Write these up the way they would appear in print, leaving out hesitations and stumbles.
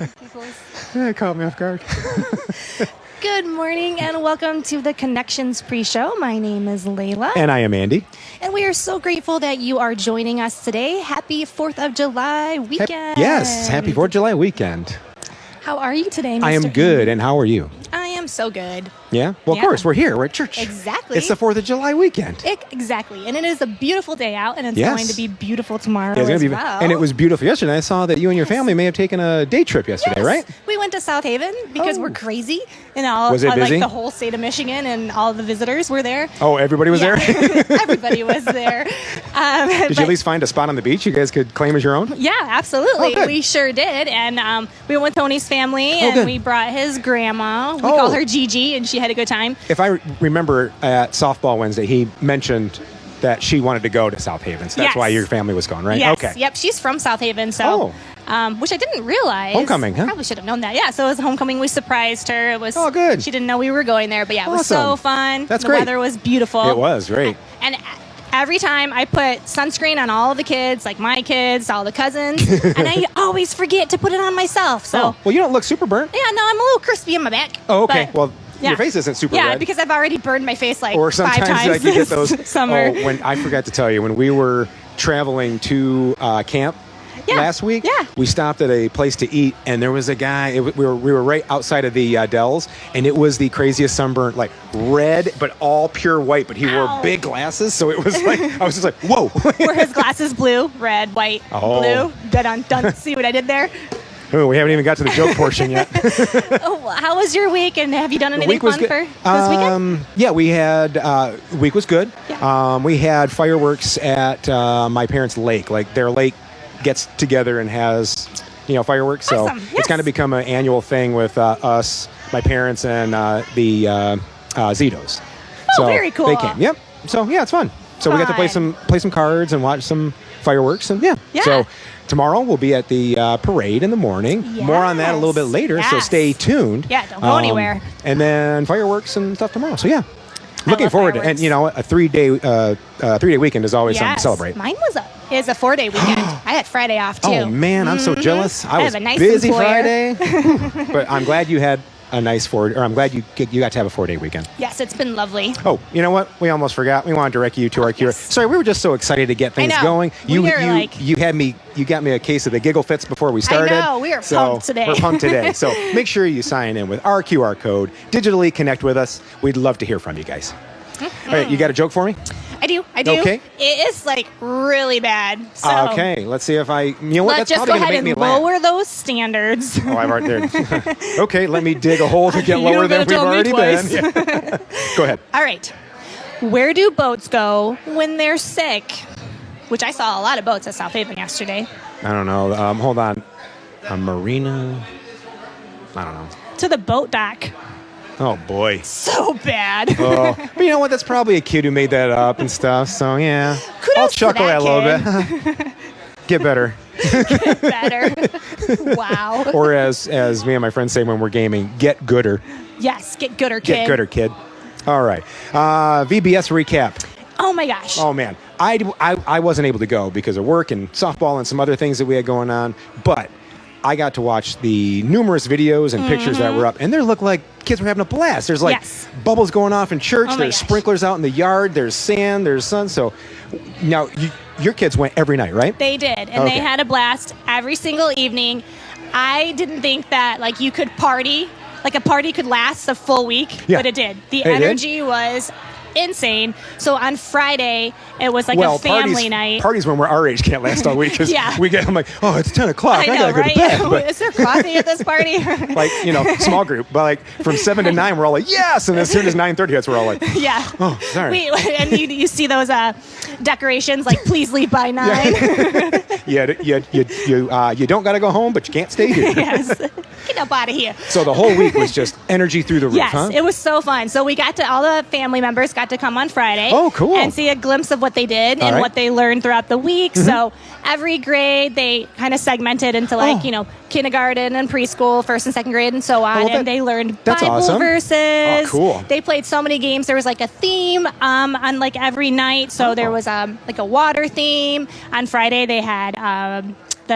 It caught me off guard. Good morning and welcome to the Connections Pre-Show. My name is Layla. And I am Andy. And we are so grateful that you are joining us today. Happy 4th of July weekend. Yes, happy 4th of July weekend. How are you today, Mr. I am good, and how are you? I am so good. Yeah? Well, Yeah. of course, we're here. We're at church. Exactly. It's the 4th of July weekend. Exactly. And it is a beautiful day out, and it's Yes. going to be beautiful tomorrow Yeah, it's gonna as be, well. and it was beautiful yesterday. I saw that you and your family may have taken a day trip yesterday, Yes. right? We went to South Haven because we're crazy. And Was it busy? like the whole state of Michigan and all the visitors were there. Oh, everybody was there? Everybody was there. Did you at least find a spot on the beach you guys could claim as your own? Yeah, absolutely. Oh, good. We sure did. And we went with Tony's family, and good. we brought his grandma. We call her Gigi, and she had a good time. If I remember at Softball Wednesday, he mentioned that she wanted to go to South Haven. So that's Yes. why your family was going, right? Yes. Okay. Yep, she's from South Haven, so which I didn't realize. Homecoming, huh? Probably should have known that. Yeah, so it was homecoming. We surprised her. It was good. She didn't know we were going there, but yeah, it was so Awesome. fun. That's the great. weather was beautiful. It was great. And every time I put sunscreen on all the kids, like my kids, all the cousins, and I always forget to put it on myself. So Well, you don't look super burnt. yeah, no, I'm a little crispy in my back. Oh, okay. but- Well, yeah. your face isn't super Yeah, red. because I've already burned my face like Or 5 sometimes times like you get those this summer. Oh, when I forgot to tell you, when we were traveling to camp Yeah, last week, yeah. we stopped at a place to eat, and there was a guy. We were right outside of the Dells, and it was the craziest sunburnt, like red but all pure white. But he wore Ow. big glasses, so it was like I was just like, whoa. Were his glasses blue, red, white, Oh. blue? Dun. See what I did there? Oh, we haven't even got to the joke portion yet. Oh, how was your week? And have you done anything week was fun good. for this weekend? Yeah, we had week was good. Yeah. We had fireworks at my parents' lake. Like their lake gets together and has fireworks. So Awesome. it's Yes. kind of become an annual thing with us, my parents, and the Zitos. Oh, So very cool. They came. Yep. So yeah, it's fun. So we got to play Fun. some cards and watch some fireworks, and yeah. Yeah. So tomorrow we'll be at the parade in the morning. More on that a little bit later. So Yes. stay tuned. Yeah, don't go anywhere. And then fireworks and stuff tomorrow. So yeah, looking love forward to, and fireworks. a 3-day weekend is always something to celebrate. Mine is a 4-day weekend. I had Friday off too. Oh man, I'm so jealous. I was have a nice busy employer. Friday, but I'm glad you had a nice I'm glad you got to have a 4-day weekend. Yes, it's been lovely. Oh, you know what? We almost forgot. We want to direct you to our cure. Sorry, we were just so excited to get things know. going. We were like- you got me a case of the giggle fits before we started. know. We were pumped today. We're pumped today. So make sure you sign in with our QR code. Digitally connect with us. We'd love to hear from you guys. All right, you got a joke for me? I do. Okay. It is like really bad. So Okay, let's see if I. You know what? let's That's just go probably going to ahead make me and laugh. lower those standards. Oh, I've already there. Okay, let me dig a hole to get You lower don't than gotta we've tell me already twice. been. Yeah. Go ahead. All right. Where do boats go when they're sick? Which I saw a lot of boats at South Haven yesterday. I don't know. Hold on. A marina. I don't know. To the boat dock. Oh boy. So bad. Oh, but you know what? That's probably a kid who made that up and stuff. So yeah, Kudos I'll to chuckle that a little bit. Get better. Better. Wow. Or as me and my friends say when we're gaming, get gooder. Yes, get gooder, kid. Get gooder, kid. All right. VBS recap. Oh my gosh. Oh man, I wasn't able to go because of work and softball and some other things that we had going on, but I got to watch the numerous videos and pictures that were up, and they look like kids were having a blast. There's like Yes. bubbles going off in church. Oh my There's gosh. sprinklers out in the yard. There's sand. There's sun. So now your kids went every night, right? They did, and Okay. they had a blast every single evening. I didn't think that like you could party, like a party could last a full week, Yeah. but it did. The It did? energy was insane. So on Friday, it was like a family night. Parties when we're our age can't last all week because Yeah. I'm like, oh, it's 10 o'clock. I know, gotta go right? to bed. But Is there coffee at this party? like, small group. But like from 7 to 9, we're all like, yes. And as soon as 9:30 hits, we're all like, Yeah. oh, sorry. And you see those decorations like please leave by 9. You don't got to go home, but you can't stay here. Yes. Get up out of here. So the whole week was just energy through the roof, Yes, huh? it was so fun. So we got to, all the family members got to come on Friday. Oh, cool. And see a glimpse of what they did All and right. what they learned throughout the week. So every grade they kind of segmented into like, Oh. kindergarten and preschool, first and second grade and so on. well, And they learned that's Bible awesome. verses. Oh, cool. They played so many games. There was like a theme on like every night. So there was like a water theme. On Friday they had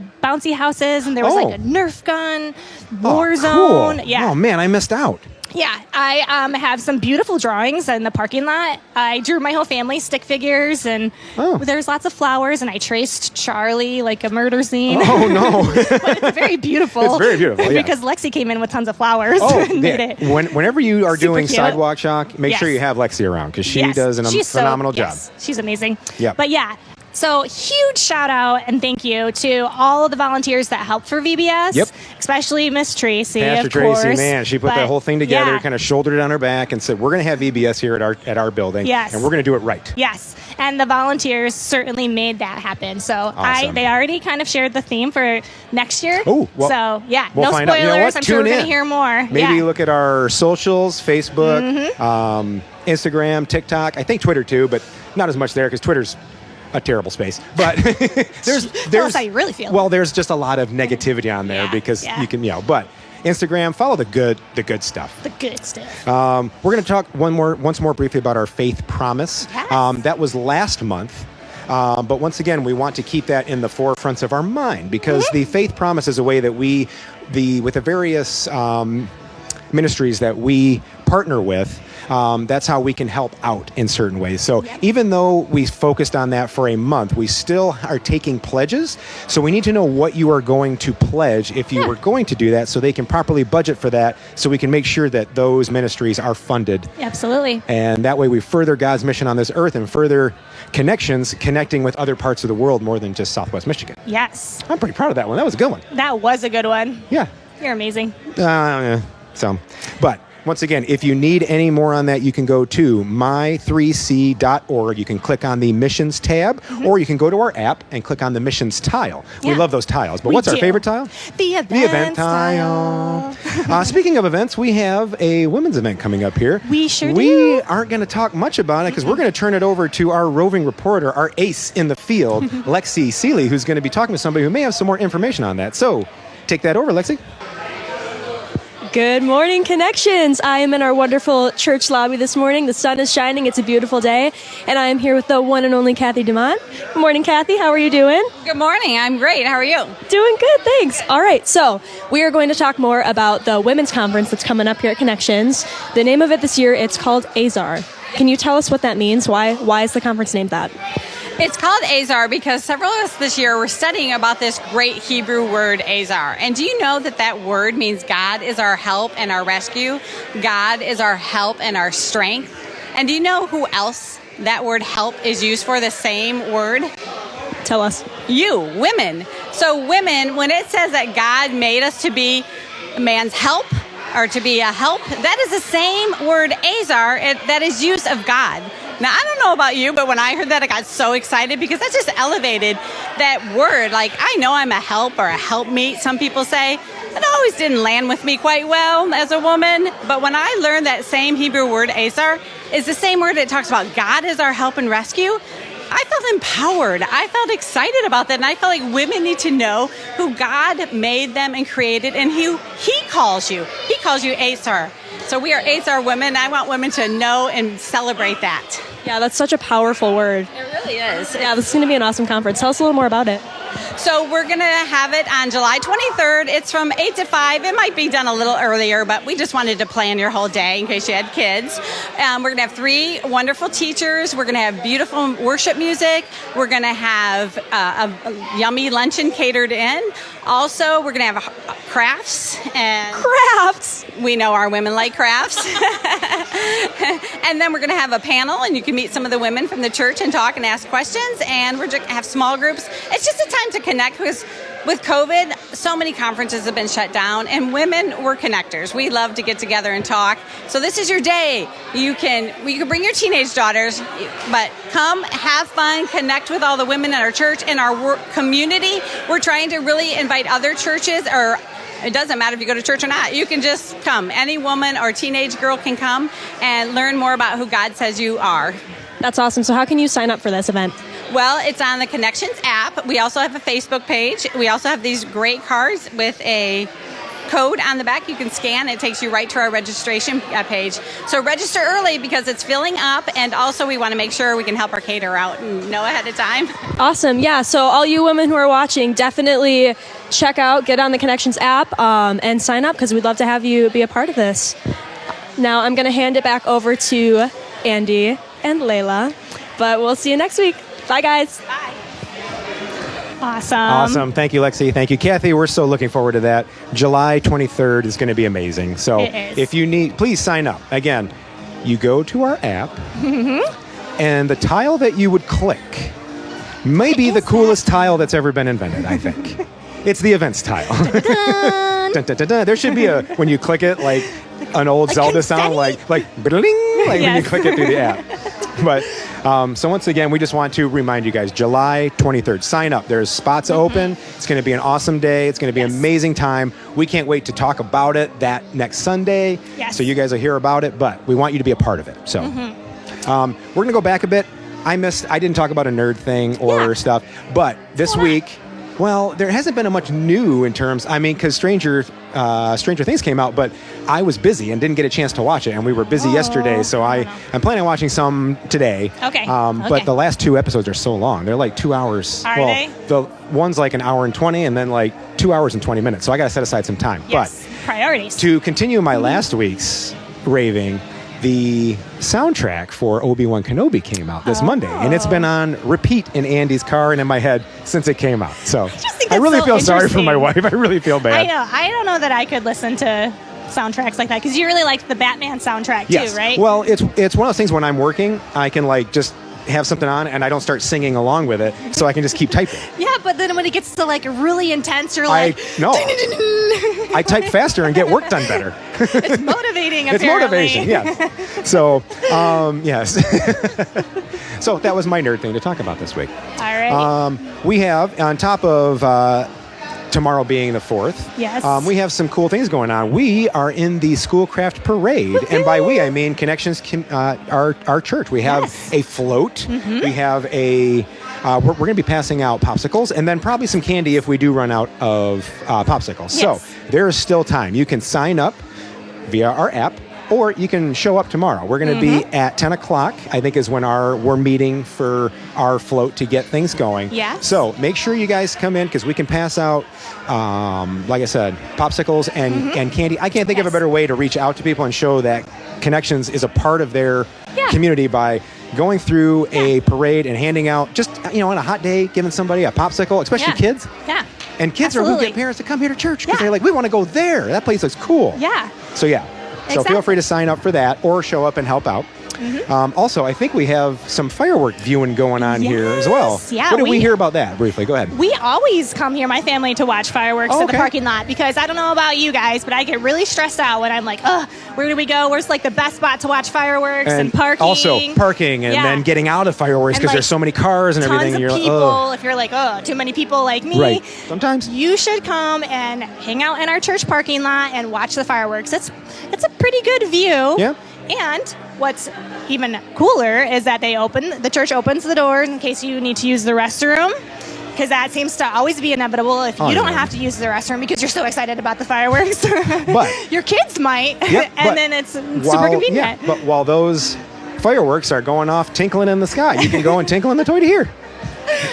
the bouncy houses, and there was like a Nerf gun, war Cool. zone. Yeah. Oh man, I missed out. Yeah, I have some beautiful drawings in the parking lot. I drew my whole family stick figures, and there's lots of flowers, and I traced Charlie like a murder scene. Oh no! But it's very beautiful. It's very beautiful, yeah. Because Lexy came in with tons of flowers. and made it Whenever you are super doing cute. sidewalk chalk, make sure you have Lexy around because she does a phenomenal job. She's amazing. Yep. But yeah. So huge shout out and thank you to all of the volunteers that helped for VBS. Yep. Especially Miss Tracy, Pastor of course. Tracy, man, she put that whole thing together, yeah. kind of shouldered it on her back, and said, "We're going to have VBS here at our building, Yes. and we're going to do it right." Yes, and the volunteers certainly made that happen. So Awesome. they already kind of shared the theme for next year. Oh, well, so yeah, we'll no find spoilers. out. You know what? I'm sure Tune we're going in. to hear more. Maybe yeah. look at our socials: Facebook, Instagram, TikTok. I think Twitter too, but not as much there because Twitter's a terrible space. But there's Tell us how you really feel. Well, there's just a lot of negativity on there because you can, but Instagram, follow the good stuff. The good stuff. We're going to talk once more briefly about our faith promise. Yes. That was last month. But once again, we want to keep that in the forefront of our mind because the faith promise is a way that with the various ministries that we partner with, that's how we can help out in certain ways. So even though we focused on that for a month, we still are taking pledges. So we need to know what you are going to pledge if you were going to do that so they can properly budget for that so we can make sure that those ministries are funded. Absolutely. And that way we further God's mission on this earth and further connecting with other parts of the world more than just Southwest Michigan. Yes. I'm pretty proud of that one. That was a good one. That was a good one. Yeah. You're amazing. But once again, if you need any more on that, you can go to my3c.org. You can click on the missions tab, or you can go to our app and click on the missions tile. We love those tiles. But what's our favorite tile? The event tile. Speaking of events, we have a women's event coming up here. We sure We do. aren't going to talk much about it because we're going to turn it over to our roving reporter, our ace in the field, Lexy Seeley, who's going to be talking to somebody who may have some more information on that. So take that over, Lexy. Good morning, Connections. I am in our wonderful church lobby this morning. The sun is shining. It's a beautiful day. And I am here with the one and only Kathy DeMont. Good morning, Kathy. How are you doing? Good morning. I'm great. How are you? Doing good, thanks. All right, so we are going to talk more about the women's conference that's coming up here at Connections. The name of it this year, it's called EZER. Can you tell us what that means? Why is the conference named that? It's called EZER because several of us this year were studying about this great Hebrew word EZER. And do you know that word means God is our help and our rescue? God is our help and our strength. And do you know who else that word help is used for, the same word? Tell us. You, women. So women, when it says that God made us to be a man's help or to be a help, that is the same word EZER that is used of God. Now, I don't know about you, but when I heard that, I got so excited because that just elevated that word. Like, I know I'm a help or a helpmeet, some people say. It always didn't land with me quite well as a woman. But when I learned that same Hebrew word, EZER, is the same word that talks about God as our help and rescue, I felt empowered. I felt excited about that. And I felt like women need to know who God made them and created and who He calls you. He calls you EZER. So we are EZER women. I want women to know and celebrate that. Yeah, that's such a powerful word. It really is. Yeah, this is going to be an awesome conference. Tell us a little more about it. So we're going to have it on July 23rd. It's from 8 to 5. It might be done a little earlier, but we just wanted to plan your whole day in case you had kids. We're going to have 3 wonderful teachers. We're going to have beautiful worship music. We're going to have a yummy luncheon catered in. Also, we're going to have crafts. And Crafts! we know our women like crafts. And then we're going to have a panel, and you can meet some of the women from the church and talk and ask questions. And we're going to have small groups. It's just a time to connect because with COVID, so many conferences have been shut down, and women, we're connectors. We love to get together and talk. So this is your day. You can bring your teenage daughters, but come, have fun, connect with all the women in our church, in our community. We're trying to really invite other churches, or it doesn't matter if you go to church or not. You can just come. Any woman or teenage girl can come and learn more about who God says you are. That's awesome. So how can you sign up for this event? Well, it's on the Connections app. We also have a Facebook page. We also have these great cards with a code on the back you can scan. It takes you right to our registration page. So register early because it's filling up, and also we want to make sure we can help our caterer out and know ahead of time. Awesome. Yeah. So all you women who are watching, definitely get on the Connections app and sign up because we'd love to have you be a part of this. Now I'm going to hand it back over to Andy and Layla, but we'll see you next week. Bye, guys. Bye. Awesome. Thank you, Lexy. Thank you, Kathy. We're so looking forward to that. July 23rd is going to be amazing. So if you need, please sign up. Again, you go to our app, and the tile that you would click may be the coolest tile that's ever been invented, I think. It's the events tile. Dun, dun, dun, dun. There should be when you click it, like an old Zelda sound, like bling, like when you click it through the app. But so once again, we just want to remind you guys, July 23rd, sign up. There's spots open. It's going to be an awesome day. It's going to be an amazing time. We can't wait to talk about it that next Sunday. Yes. So you guys will hear about it, but we want you to be a part of it. So we're going to go back a bit. I didn't talk about a nerd thing or stuff, but this week, well, there hasn't been much new in terms, because Stranger Things came out, but I was busy and didn't get a chance to watch it, and we were busy yesterday, so I'm planning on watching some today. Okay. But the last 2 episodes are so long. They're like 2 hours. Are they? The one's like an hour and 20, and then like 2 hours and 20 minutes, so I got to set aside some time. Yes. But Priorities. to continue my last week's raving, the soundtrack for Obi-Wan Kenobi came out this Monday, and it's been on repeat in Andy's car and in my head since it came out. So I really feel sorry for my wife. I really feel bad. I know. I don't know that I could listen to soundtracks like that because you really like the Batman soundtrack too, right? Well, it's one of those things when I'm working, I can just have something on and I don't start singing along with it, so I can just keep typing. Yeah, but then when it gets to really intense, you're like, I type faster and get work done better. It's motivating. It's motivation, yes. So, yes. So that was my nerd thing to talk about this week. All right. We have, on top of tomorrow being the 4th, yes, we have some cool things going on. We are in the Schoolcraft Parade, and by we I mean Connections, our church. We have a float. We have we're going to be passing out popsicles, and then probably some candy if we do run out of popsicles. Yes. So there is still time. You can sign up via our app, or you can show up tomorrow. We're going to be at 10 o'clock, I think is when we're meeting for our float to get things going. Yes. So make sure you guys come in because we can pass out, like I said, popsicles and candy. I can't think of a better way to reach out to people and show that Connections is a part of their community by going through a parade and handing out, just, on a hot day, giving somebody a popsicle, especially kids. Yeah. And kids are who get parents to come here to church because they're like, we want to go there. That place looks cool. Yeah. So, So feel free to sign up for that or show up and help out. Also, I think we have some firework viewing going on here as well. Yeah, what did we hear about that briefly? Go ahead. We always come here, my family, to watch fireworks in the parking lot because I don't know about you guys, but I get really stressed out when I'm like, where do we go? Where's the best spot to watch fireworks and parking? Also parking and then getting out of fireworks because there's so many cars and everything. Tons of people. If you're like, too many people like me. Right. Sometimes. You should come and hang out in our church parking lot and watch the fireworks. It's a pretty good view. Yeah. And what's even cooler is that the church opens the doors in case you need to use the restroom, because that seems to always be inevitable if you don't have to use the restroom because you're so excited about the fireworks. But your kids might, and then it's super convenient. Yeah, but while those fireworks are going off tinkling in the sky, you can go and tinkle in the toilet here.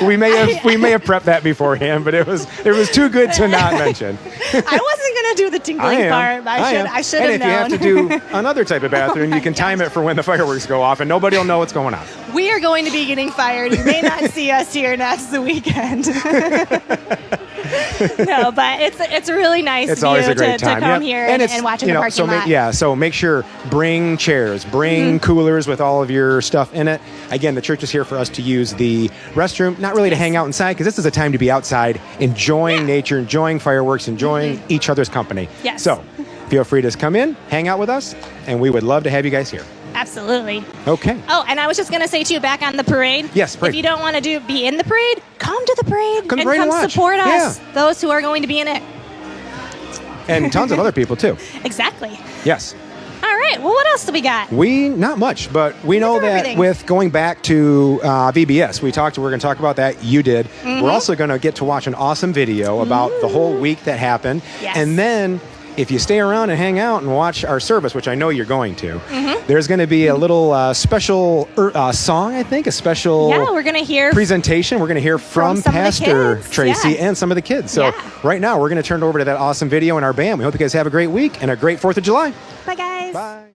We may have prepped that beforehand, but it was too good to not mention. I wasn't gonna do the tinkling part. I should have known. And if you have to do another type of bathroom, you can time it for when the fireworks go off, and nobody will know what's going on. We are going to be getting fired. You may not see us here next weekend. No, but it's a really nice it's always a great to time. come here and watch in the parking lot. So make sure, bring chairs, bring coolers with all of your stuff in it. Again, the church is here for us to use the restroom, not really to hang out inside, because this is a time to be outside, enjoying nature, enjoying fireworks, enjoying each other's company. Yes. So feel free to come in, hang out with us, and we would love to have you guys here. Absolutely. Okay. Oh, and I was just going to say, too, back on the parade. Yes, parade. If you don't want to be in the parade, come to the parade come and watch. Support us, those who are going to be in it. And tons of other people, too. Exactly. Yes. All right. Well, what else do we got? Not much, but we know that with going back to VBS, we're going to talk about that. You did. We're also going to get to watch an awesome video about the whole week that happened. Yes. And then if you stay around and hang out and watch our service, which I know you're going to, there's going to be a little special song, I think, a special we're going to hear presentation. We're going to hear from some of the Pastor kids. Tracy Yeah. and some of the kids. So Yeah. right now, we're going to turn it over to that awesome video and our band. We hope you guys have a great week and a great 4th of July. Bye, guys. Bye.